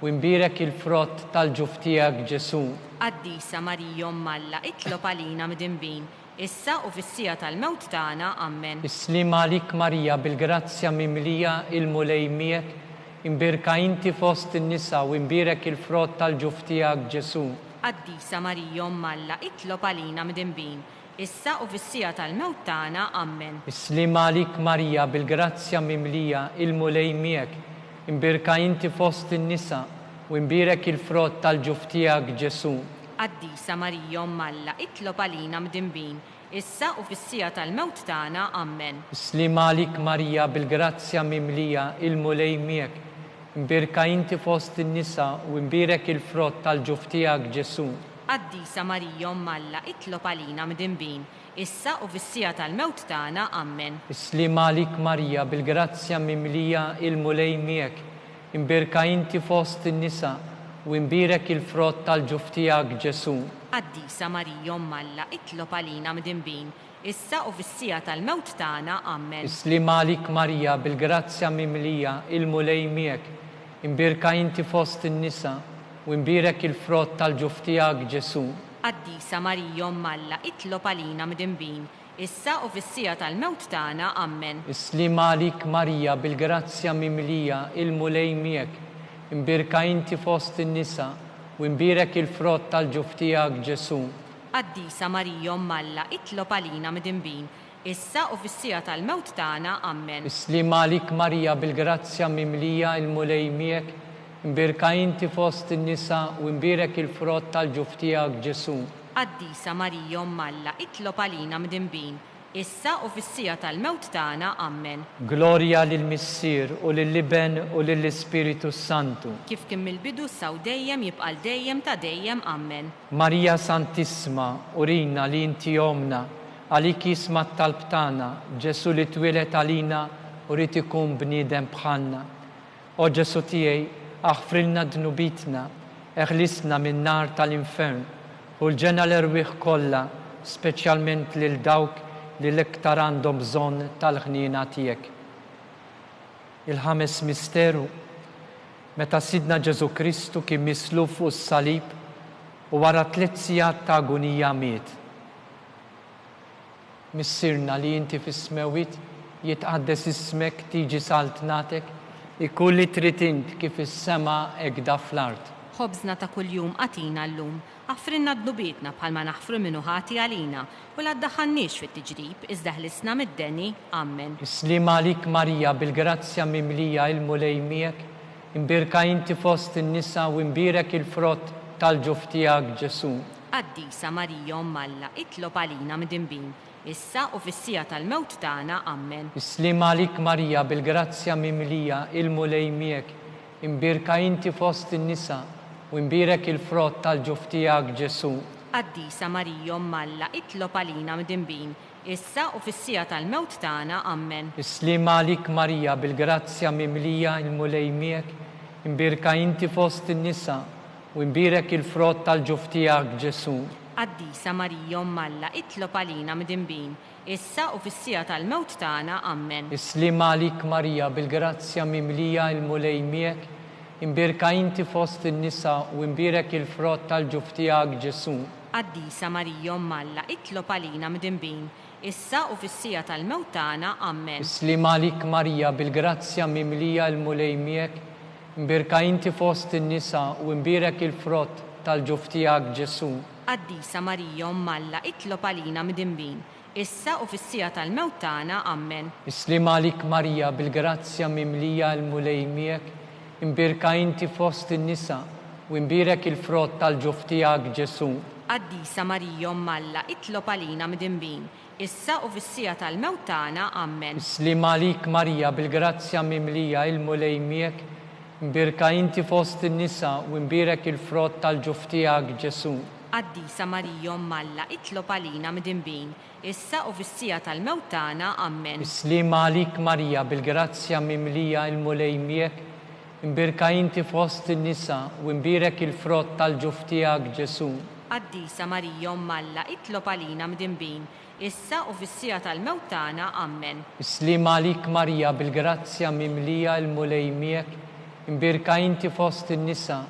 u imbirek il-frott tal-ġuf tiegħek Ġesu. Qaddisa Marija Alla, itlob għalina midinbin, issa u fis-sija tal-mewt tagħna. Amen. Islim għalik Marija bil-grazzja mimlija il-mulej miegħek, imbirka inti fost in-nisa u imbirek il-frott tal-ġuf tiegħek Ġesu. Qaddisa Marija Alla, itlob għalina midinbin, issa u fis-sija tal-mewt tagħna. Amen. Islim għalik Marija bil-grazzja mimlija il-mulej miegħek, imbirka inti fost in-nisa u imbirek il-frott tal-ġuf tiegħek Ġesu. Qaddisa Marija Alla, itlob għalina midinbin, issa u fis-sija tal-mewt tagħna. Amen. Islim għalik Marija bil-grazzja mimlija il-mulej miegħek, imbirka inti fost in-nisa u imbirek il-frott tal-ġuf tiegħek Ġesu. Qaddisa Marija Alla, itlob għalina midinbin, issa u fis-sija tal-mewt tagħna. Amen. Islim għalik Marija bil-grazzja mimlija il-mulej miegħek, imbirka inti fost in-nisa u imbirek il-frott tal-ġuf tiegħek Ġesu. Qaddisa Marija Alla, itlob għalina midinbin, issa u fis-sija tal-mewt tagħna. Amen. Islim għalik Marija bil-grazzja mimlija il-mulej miegħek, imbirka inti fost in-nisa u imbirek il-frott tal-ġuf tiegħek Ġesu. Qaddisa Marija Alla, itlob għalina midinbin, issa u fis-sija tal-mewt tagħna. Amen. Islim għalik Marija bil-grazzja mimlija il-mulej miegħek, imbirka inti fost in-nisa u imbirek il-frott tal-ġuf tiegħek Ġesu. Qaddisa Marija Alla, itlob għalina midinbin, issa u fis-sija tal-mewt tagħna. Amen. Islim għalik Marija bil-grazzja mimlija il-mulej miegħek, imbirka inti fost in-nisa u imbirek il-frott tal-ġuf tiegħek Ġesu. Qaddisa Marija Alla, itlob għalina midinbin, issa u fis-sija tal-mewt tagħna. Amen. Gloria lill-Missier u lill-Iben u lill-Ispiritu Santu. Kif kien mill-bidu issa u dejjem jibqa' dejjem ta' dejjem. Amen. Marija Santissima, urina li inti omna, għalik jisma t-talb tagħna, Ġesu li twilet għalina u rrid ikun bniedem bħalna. O Ġesu tiegħi, aħfrilna dnubitna, eħlisna min nar tal-infern, u l-ġena l-erwieħ kollha, speċjalment lil dawk li l-iktar għandhom bżonn tal-ħniena tiegħek. Il-ħames misteru, meta Sidna Ġesu Kristu kien misluf fuq is-salib u wara 3 sigħat ta' agonija miet. Missirna li inti fis-smewiet jitqaddes ismek, tiġi saltnatek, ikun li trid int kif is-sema hekk fl-art. Ħobżna ta' kuljum għatina llum, aħfrilna dnubietna bħalma naħfru minnu ħati għalina, u la ddaħħalniex fit-tiġrib, iżda ħlisna mid-deni. Amen. Islim għalik Marija bil-grazzja mimlija il-mulej miegħek, imbirka inti fost in-nisa u imbirek il-frott tal-ġuf tiegħek Ġesu. Qaddisa Marija Alla, itlob għalina midinbin, issa u fis-sija tal-mewt tagħna. Amen. Islim għalik Marija bil-grazzja mimlija il-mulej miegħek, imbirka inti fost in-nisa u imbirek il-frott tal-ġuf tiegħek Ġesu. Qaddisa Marija Alla, itlob għalina midinbin, issa u fis-sija tal-mewt tagħna. Amen. Islima għalik Marija, bil-grazzja mimlija il-mulej miegħek, imbirka inti fost in-nisa u imbirek il-frott tal-ġuf tiegħek Ġesu. Qaddisa Marija Umm Alla, itlob għalina midinbin, issa u fis-sija tal-mewt tagħna. Amen. Islima għalik Marija, bil-grazzja mimlija il-mulej miegħek, imbirka inti fost in-nisa u imbirek il-frott tal-ġuf tiegħek Ġesu. Qaddisa Marija Umm Alla, itlob għalina midinbin, issa u fis-sija tal-mewt tagħna. Amen. Islima għalik Marija, bil-grazzja mimlija il-mulej miegħek, imbirka inti fost in-nisa u imbirek il-frott tal-ġuf tiegħek Ġesu. Qaddisa Marija Umm Alla, itlob għalina midinbin, issa u fis-sija tal-mewt tagħna. Amen. Islima għalik Marija, bil-grazzja mimlija il-mulej miegħek, imbirka inti fost in-nisa u imbirek il-frott tal-ġuf tiegħek Ġesu. Qaddisa Marija Umm Alla, itlob għalina midinbin, issa u fis-sija tal-mewt tagħna. Amen. Islima għalik Marija, bil-grazzja mimlija il-mulej miegħek, imbirka inti fost in-nisa u imbirek il-frott tal-ġuf tiegħek Ġesu. Qaddisa Marija Umm Alla, itlob għalina midinbin, issa u fis-sija tal-mewt tagħna. Amen. Islima għalik Marija, bil-grazzja mimlija il-mulej miegħek, imbirka inti fost in-nisa u imbirek il-frott tal-ġuf tiegħek Ġesu. Qaddisa Marija Umm Alla, itlob għalina midinbin, issa u fis-sija tal-mewt tagħna. Amen. Islima għalik Marija, bil-grazzja mimlija il-mulej miegħek, imbirka inti fost in-nisa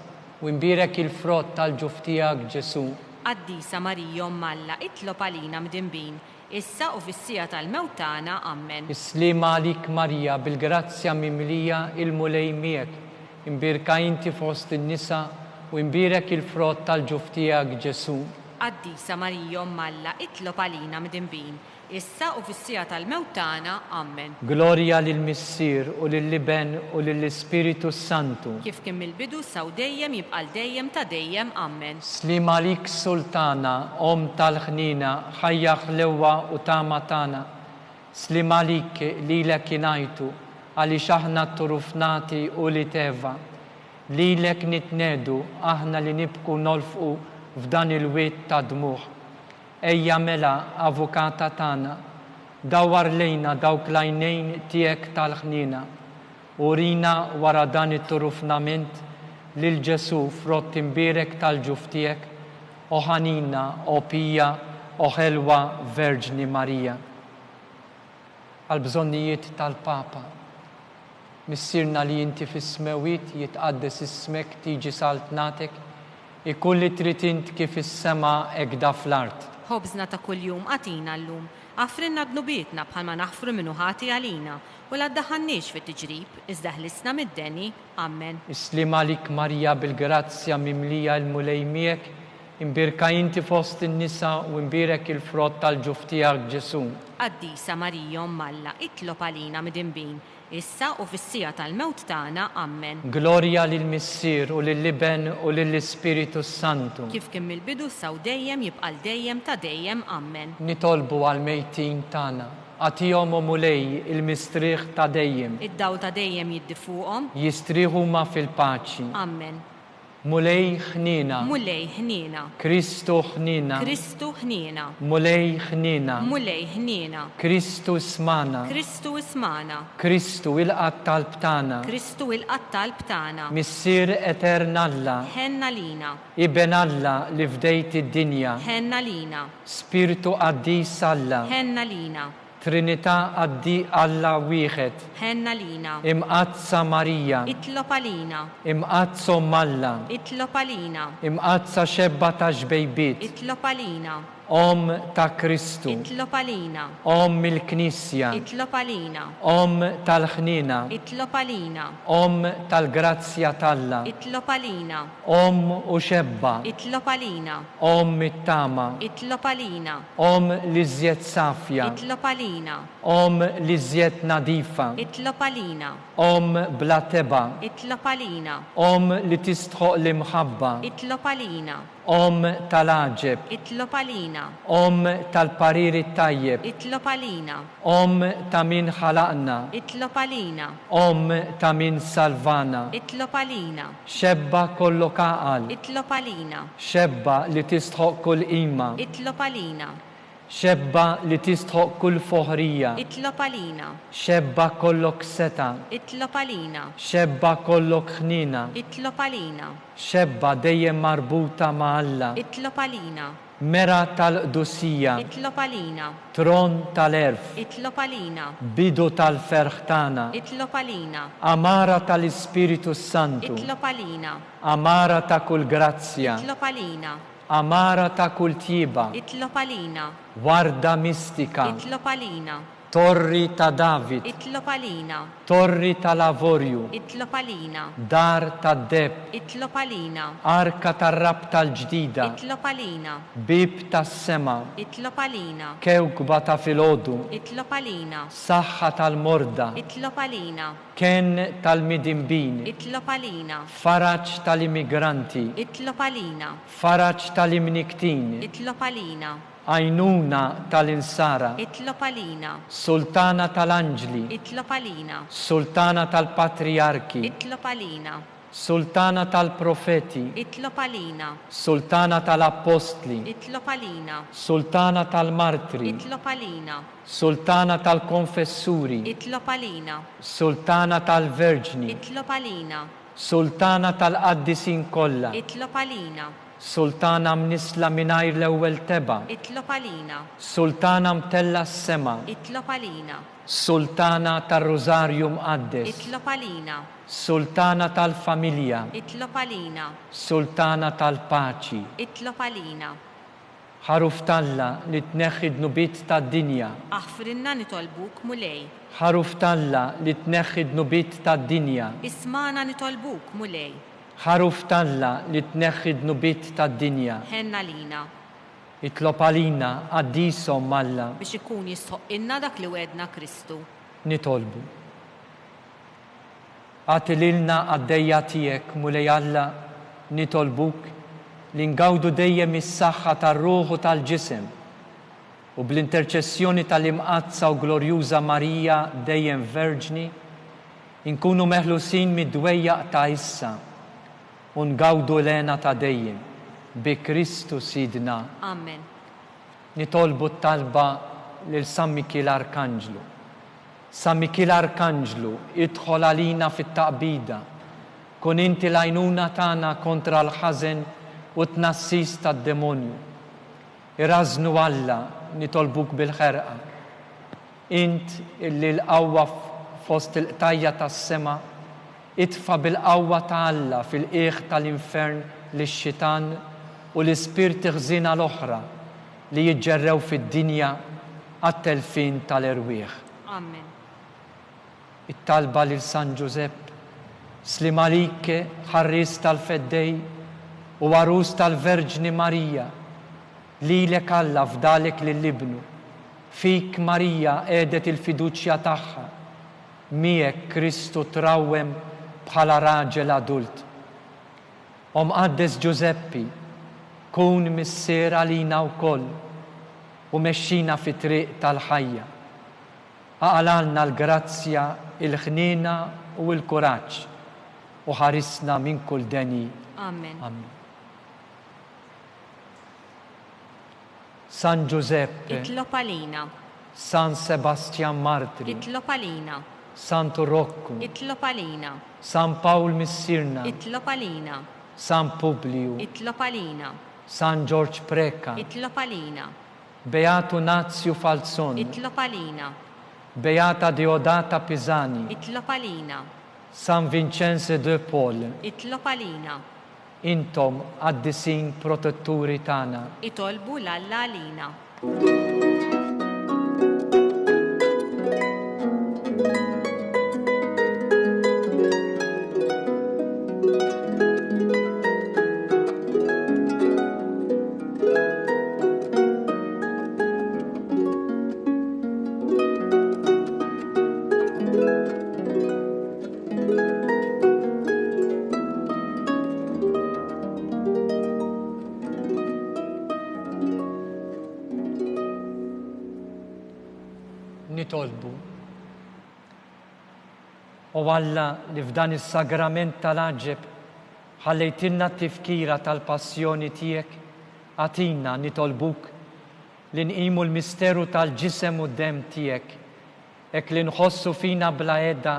u imbirek il-frott tal-ġuf tiegħek Ġesu. Qaddisa Marija Umm Alla, itlob għalina midinbin, issa u fis-sija tal-mewt tagħna. Amen. Islima għalik Marija, bil-grazzja mimlija il-mulej miegħek, imbirka inti fost in-nisa u imbirek il-frott tal-ġuf tiegħek Ġesu. Qaddisa Marija Umm Alla, itlob għalina midinbin, issa u fis-sija tal-mewt tagħna. Amen. Glorja lill-Missier u lill-Iben u lill-Ispiritu Santu. Kif kien mill-bidu saw dejjem jibqal dejjem ta' dejjem. Amen. Slima għalik Sultana, Om tal-ħnina, ħajja ħlewwa u tama tagħna. Slima għalik lilek ingħajtu, għaliex aħna turufnati u li teva. Lilek nitnedu aħna li nibku nolfqu f'dan il-wiet ta' dmuħ. Ejja mela, avukata tagħna, dawar lejna dawk l-għajnejn tiegħek tal-ħnina, urina wara dan it-turufnament lil Ġesu frott imbirek tal-ġuf tiegħek, o ħanina, o pija, o ħelwa Verġni Marija. Għal-bżonnijiet tal-Papa, missirna li inti fis-smewiet jitqaddes ismek tiġi saltnatek, ikun li trid int kif is-sema hekk da fl-art. Ħobżna ta' kuljum għatina llum, għafrinna dnubietna bħalma naħfru minnu ħati għalina, u la ddaħħannix fit-tiġrib, iżda ħlisna mid-deni. Amen. Islima għalik Marija, bil-grazzja mimlija il-mulej miegħek, imbirka inti fost in-nisa u imbirek il-frott tal-ġuf tiegħek Ġesu. Qaddisa Marija Umm Alla, itlob għalina midinbin, issa u fis-sija tal-mewt tagħna. Amen. Glorja lill-Missier u lill-Iben u lill-Ispiritu Santu. Kif kien mill-bidu saw dejjem jibqal dejjem ta' dejjem. Amen. Nitolbu għal-mejtin tagħna, għatihom u mulej il-mistrieħ ta' dejjem. Id-daw ta' dejjem jiddi fuqhom. Jistrieħu ma fil-paċi. Amen. Mulej ħnina. Mulej ħnina. Kristu ħnina. Kristu ħnina. Mulej ħnina. Mulej ħnina. Kristu ismana. Kristu ismana. Kristu il-qatt tal-btana. Kristu il-qatt tal-btana. Missier eterna Alla. Ħenna lina. Iben Alla li fdejt id-dinja. Ħenna lina. Spiritu qaddis Alla. Ħenna lina. Trinità għaddi Alla wieħed. Ħenna lina. Imqazza Marija. Itlob għalina. Imqazza Alla. Itlob għalina. Imqazza xebba ta' xbejbiet. Itlob għalina. Om ta' Kristu. Itlob għalina. Om il-Knisja. Itlob għalina. Om tal-ħnina. Itlob għalina. Om tal-grazzja talla. Itlob għalina. Om u xebba. Itlob għalina. Om it-tama. Itlob għalina. Om li żjed safja. Itlob għalina. Om li żjed nadifa. Itlob għalina. Om bla teba. Itlob għalina. Om li tistħoq l-imħabba. Itlob għalina. Om tal-aġeb. Itlob għalina. Om tal-pariri tajjeb. Itlob għalina. Om ta' min ħalaqna. Itlob għalina. Om ta' min salvana. Itlob għalina. Xebba kollu kaqal. Itlob għalina. Xebba li tistħoq kull ima. Itlob għalina. Xebba li tistħoq kull foħrija. Itlob għalina. Xebba kollok seta. Itlob għalina. Xebba kollok ħnina. Itlob għalina. Xebba dejjem marbuta ma' Alla. Itlob għalina. Mera tal-qdusija. Itlob għalina. Tron tal-erf. Itlob għalina. Bidu tal-ferħ tagħna. Itlob għalina. Amara tal-Ispiritu Santu. Itlob għalina. Amara ta' kull grazzja. Itlob għalina. Amara ta' kull tjiba. Itlob għalina. Warda mistika. Itlob għalina. Torri ta' David. Itlob għalina. Torri ta' Lavorju. Itlob għalina. Dar ta' Deb. Itlob għalina. Arka tar-rab tal-ġdida. Itlob għalina. Bib tas-sema. Itlob għalina. Kewkba ta' filgħodu. Itlob għalina. Saħħa tal-morda. Itlob għalina. Ken tal-midimbin. Itlob għalina. Faraġ tal-immigranti. Itlob għalina. Faraġ tal-imniktin. Itlob għalina. Għajnuna tal-insara. Itlob għalina. Sultana tal-anġli. Itlob għalina. Sultana tal-patriarki. Itlob għalina. Sultana tal-profeti. Itlob għalina. Sultana tal-apostli. Itlob għalina. Sultana tal-martri. Itlob għalina. Sultana tal-konfessuri. Itlob għalina. Sultana tal-verġni. Itlob għalina. Sultana tal-qaddisin kollha. Itlob għalina. Sultana mnisla minajr l-ewwel teba. Itlob għalina. Sultana mtella s-sema. Itlob għalina. Sultana tar-Rożarju mqaddes. Itlob għalina. Sultana tal-familja. Itlob għalina. Sultana tal-paċi. Itlob għalina. Ħaruf talla li tneħħi d-nubit tad-dinja. Aħfrinna nitolbuk mulej. Ħaruf talla li tneħħi d-nubit tad-dinja. Ismana nitolbuk mulej. Ħaruf talla li tneħħi d-nubit tad-dinja. Ħenna lina. Itlob għalina għaddisom Alla. Biex ikun jistħoq dak li wedna Kristu. Nitolbu. Għati lilna għaddejja tiegħek mulej Alla nitolbuk li ngawdu dejjem is-saħħa tar-ruħu tal-ġisem u bl-interċessjoni tal-imqazza u glorjuża Marija dejjem verġni inkunu meħlusin mid-dwejjaq ta' issa u ngawdu lena ta' dejjem bi Kristu Sidna. Amen. Nitolbu t-talba lil San Mikil Arkanġlu. San Mikil Arkanġlu idħol għalina fit-taqbida. Kun inti l-għajnuna tagħna kontra l-ħażen u t-nassis tad-demonju. Iraznu Alla nitolbuk bil-ħerqa. Int illi l-qawwa fost il-qtajja tas-sema itfa bil-qawwa ta' Alla fil-qiegħ tal-infern lix-xitan u l-ispirti ħżina l-oħra li jiġġerrew fid-dinja għat-telfin tal-erwieħ. Amen. It-talba lil San Giuseppe, Slim għalike ħarris tal-feddej u għarus tal-Verġni Marija, lilek Alla fdalek lill-ibnu, fik Marija għedet il-fiduċja tagħha, miegħek Kristu trawwem bħala raġel adult. Qaddes Giuseppi, kun missier għalina wkoll u mexxina fi triq tal-ħajja. Aqalalna l-grazzja, il-ħnina u l-kuraġġ u ħarisna minn kull deni. Amen. Amen. San Giuseppe, Itlob għalina. San Sebastian Martri, Itlob għalina. Santo Rocco, Itlob għalina. San Paul Missirna, Itlob għalina. San Publiu, Itlob għalina. San George Preca, Itlob għalina. Beato Nazio Falzon, Itlob għalina. Beata Deodata Pisani, Itlob għalina. San Vincenzo de Paul, Itlob għalina. intom għaddisin protetturi tana. Itolbu l-Alla għalina. Nitolbu. U Alla li f'dan is-sagrament tal-aġeb ħallejtilna t-tifkira tal-passjoni tiegħek, għatina nitolbuk li nqimu l-misteru tal-ġisem u d-dem tiegħek, hekk li nħossu fina bla edha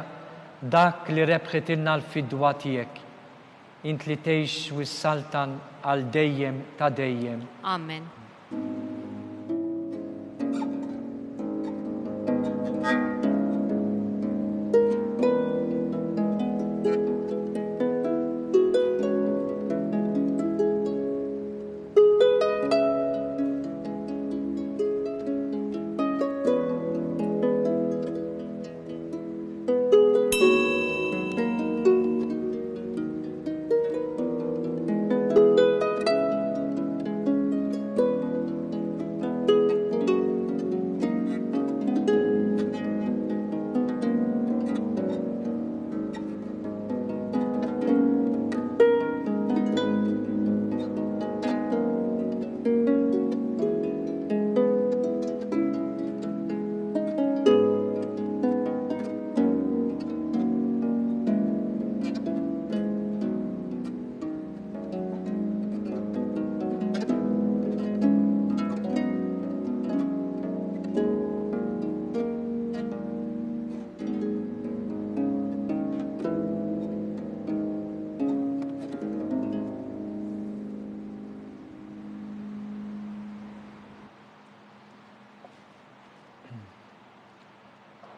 dak li rebħitilna l-fidwa tiegħek. Int li tgħix wis-saltan għal dejjem ta' dejjem. Amen.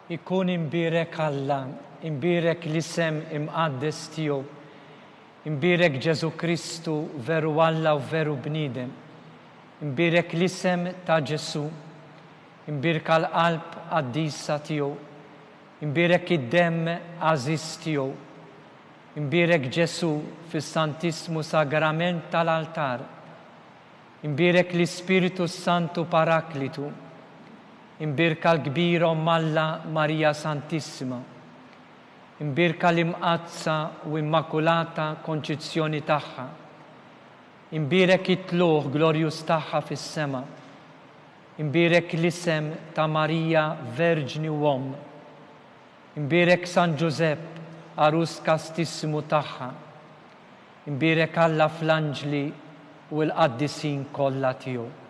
Ikun imbirek Alla, imbirek l-isem imqaddes tiegħu, imbirek Ġesu Kristu veru Alla u veru bniedem, imbirek l-isem ta' Ġesu, imbirek l-qalb qaddisa tiegħu, imbirek id-dem għażiż tiegħu, imbirek Ġesu fis-Santissimu Sagrament tal-altar, imbirek l-Ispiritu Santu Paraklitu, imbirka l-kbira Alla Marija Santissima, imbirka l-imqazza u immakulata konċizzjoni tagħha, imbirek it-tluħ glorjus tagħha fis-sema, imbirek l-isem ta' Marija Verġni u Om, imbirek San Giuseppe arus kastissimu tagħha, imbirek Alla fl-anġli u l-qaddisin kollha tiegħu.